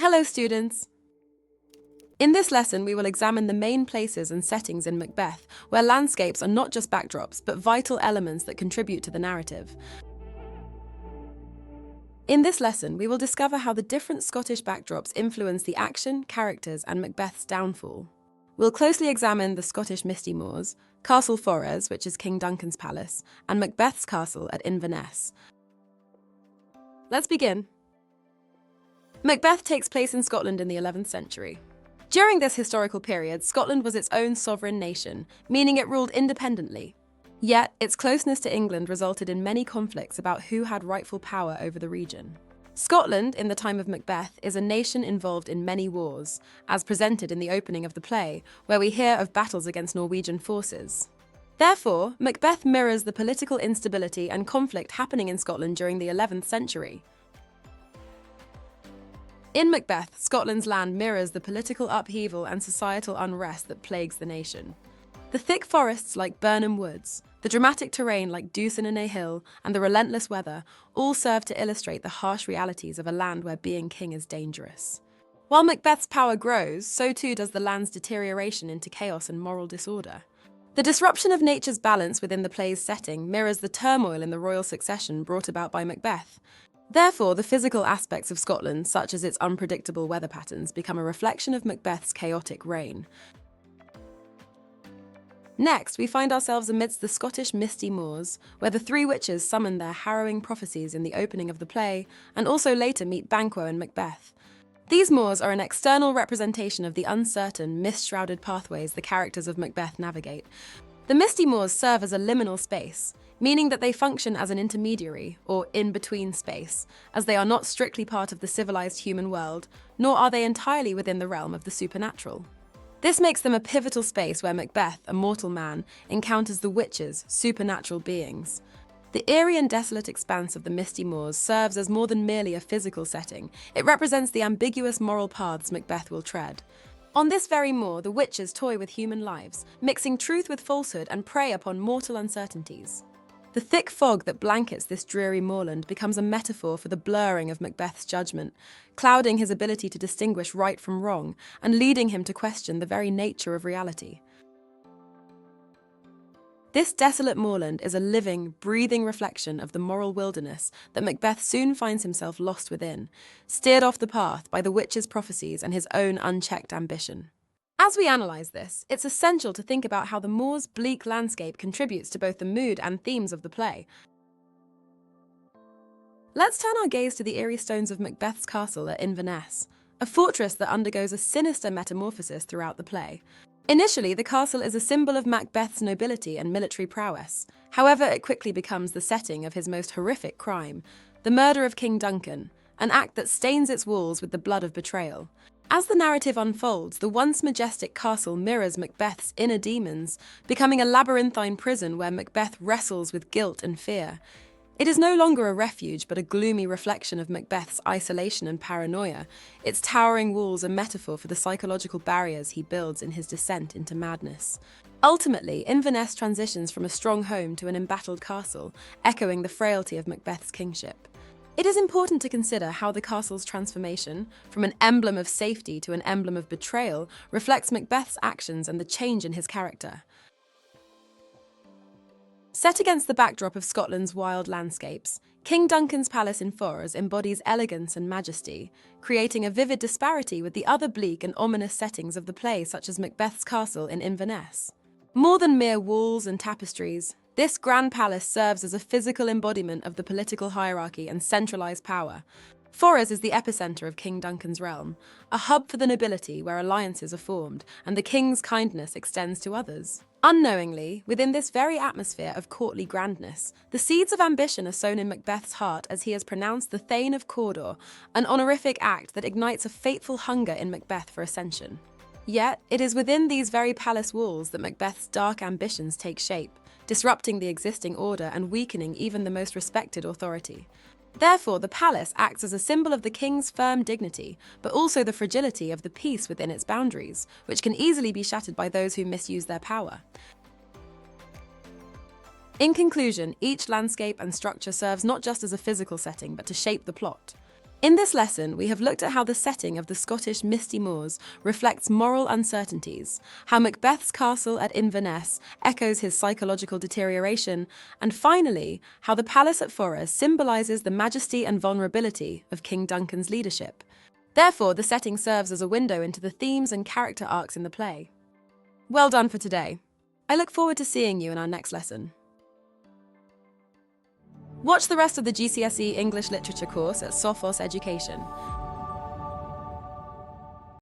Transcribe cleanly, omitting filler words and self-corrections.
Hello, students! In this lesson, we will examine the main places and settings in Macbeth, where landscapes are not just backdrops, but vital elements that contribute to the narrative. In this lesson, we will discover how the different Scottish backdrops influence the action, characters, and Macbeth's downfall. We'll closely examine the Scottish misty moors, Castle Forres, which is King Duncan's palace, and Macbeth's castle at Inverness. Let's begin. Macbeth takes place in Scotland in the 11th century. During this historical period, Scotland was its own sovereign nation, meaning it ruled independently. Yet, its closeness to England resulted in many conflicts about who had rightful power over the region. Scotland, in the time of Macbeth, is a nation involved in many wars, as presented in the opening of the play, where we hear of battles against Norwegian forces. Therefore, Macbeth mirrors the political instability and conflict happening in Scotland during the 11th century. In Macbeth, Scotland's land mirrors the political upheaval and societal unrest that plagues the nation. The thick forests like Burnham Woods, the dramatic terrain like Dúsanna Hill, and the relentless weather all serve to illustrate the harsh realities of a land where being king is dangerous. While Macbeth's power grows, so too does the land's deterioration into chaos and moral disorder. The disruption of nature's balance within the play's setting mirrors the turmoil in the royal succession brought about by Macbeth. Therefore, the physical aspects of Scotland, such as its unpredictable weather patterns, become a reflection of Macbeth's chaotic reign. Next, we find ourselves amidst the Scottish misty moors, where the three witches summon their harrowing prophecies in the opening of the play, and also later meet Banquo and Macbeth. These moors are an external representation of the uncertain, mist-shrouded pathways the characters of Macbeth navigate. The misty moors serve as a liminal space, meaning that they function as an intermediary, or in-between space, as they are not strictly part of the civilized human world, nor are they entirely within the realm of the supernatural. This makes them a pivotal space where Macbeth, a mortal man, encounters the witches, supernatural beings. The eerie and desolate expanse of the misty moors serves as more than merely a physical setting. It represents the ambiguous moral paths Macbeth will tread. On this very moor, the witches toy with human lives, mixing truth with falsehood and prey upon mortal uncertainties. The thick fog that blankets this dreary moorland becomes a metaphor for the blurring of Macbeth's judgment, clouding his ability to distinguish right from wrong and leading him to question the very nature of reality. This desolate moorland is a living, breathing reflection of the moral wilderness that Macbeth soon finds himself lost within, steered off the path by the witches' prophecies and his own unchecked ambition. As we analyse this, it's essential to think about how the moor's bleak landscape contributes to both the mood and themes of the play. Let's turn our gaze to the eerie stones of Macbeth's castle at Inverness, a fortress that undergoes a sinister metamorphosis throughout the play. Initially, the castle is a symbol of Macbeth's nobility and military prowess. However, it quickly becomes the setting of his most horrific crime, the murder of King Duncan, an act that stains its walls with the blood of betrayal. As the narrative unfolds, the once majestic castle mirrors Macbeth's inner demons, becoming a labyrinthine prison where Macbeth wrestles with guilt and fear. It is no longer a refuge, but a gloomy reflection of Macbeth's isolation and paranoia, its towering walls a metaphor for the psychological barriers he builds in his descent into madness. Ultimately, Inverness transitions from a strong home to an embattled castle, echoing the frailty of Macbeth's kingship. It is important to consider how the castle's transformation, from an emblem of safety to an emblem of betrayal, reflects Macbeth's actions and the change in his character. Set against the backdrop of Scotland's wild landscapes, King Duncan's palace in Forres embodies elegance and majesty, creating a vivid disparity with the other bleak and ominous settings of the play, such as Macbeth's castle in Inverness. More than mere walls and tapestries, this grand palace serves as a physical embodiment of the political hierarchy and centralized power. Forres is the epicenter of King Duncan's realm, a hub for the nobility where alliances are formed and the king's kindness extends to others. Unknowingly, within this very atmosphere of courtly grandness, the seeds of ambition are sown in Macbeth's heart as he has pronounced the Thane of Cawdor, an honorific act that ignites a fateful hunger in Macbeth for ascension. Yet, it is within these very palace walls that Macbeth's dark ambitions take shape, disrupting the existing order and weakening even the most respected authority. Therefore, the palace acts as a symbol of the king's firm dignity, but also the fragility of the peace within its boundaries, which can easily be shattered by those who misuse their power. In conclusion, each landscape and structure serves not just as a physical setting, but to shape the plot. In this lesson, we have looked at how the setting of the Scottish misty moors reflects moral uncertainties, how Macbeth's castle at Inverness echoes his psychological deterioration, and finally, how the palace at Forres symbolises the majesty and vulnerability of King Duncan's leadership. Therefore, the setting serves as a window into the themes and character arcs in the play. Well done for today. I look forward to seeing you in our next lesson. Watch the rest of the GCSE English Literature course at Sophos Education.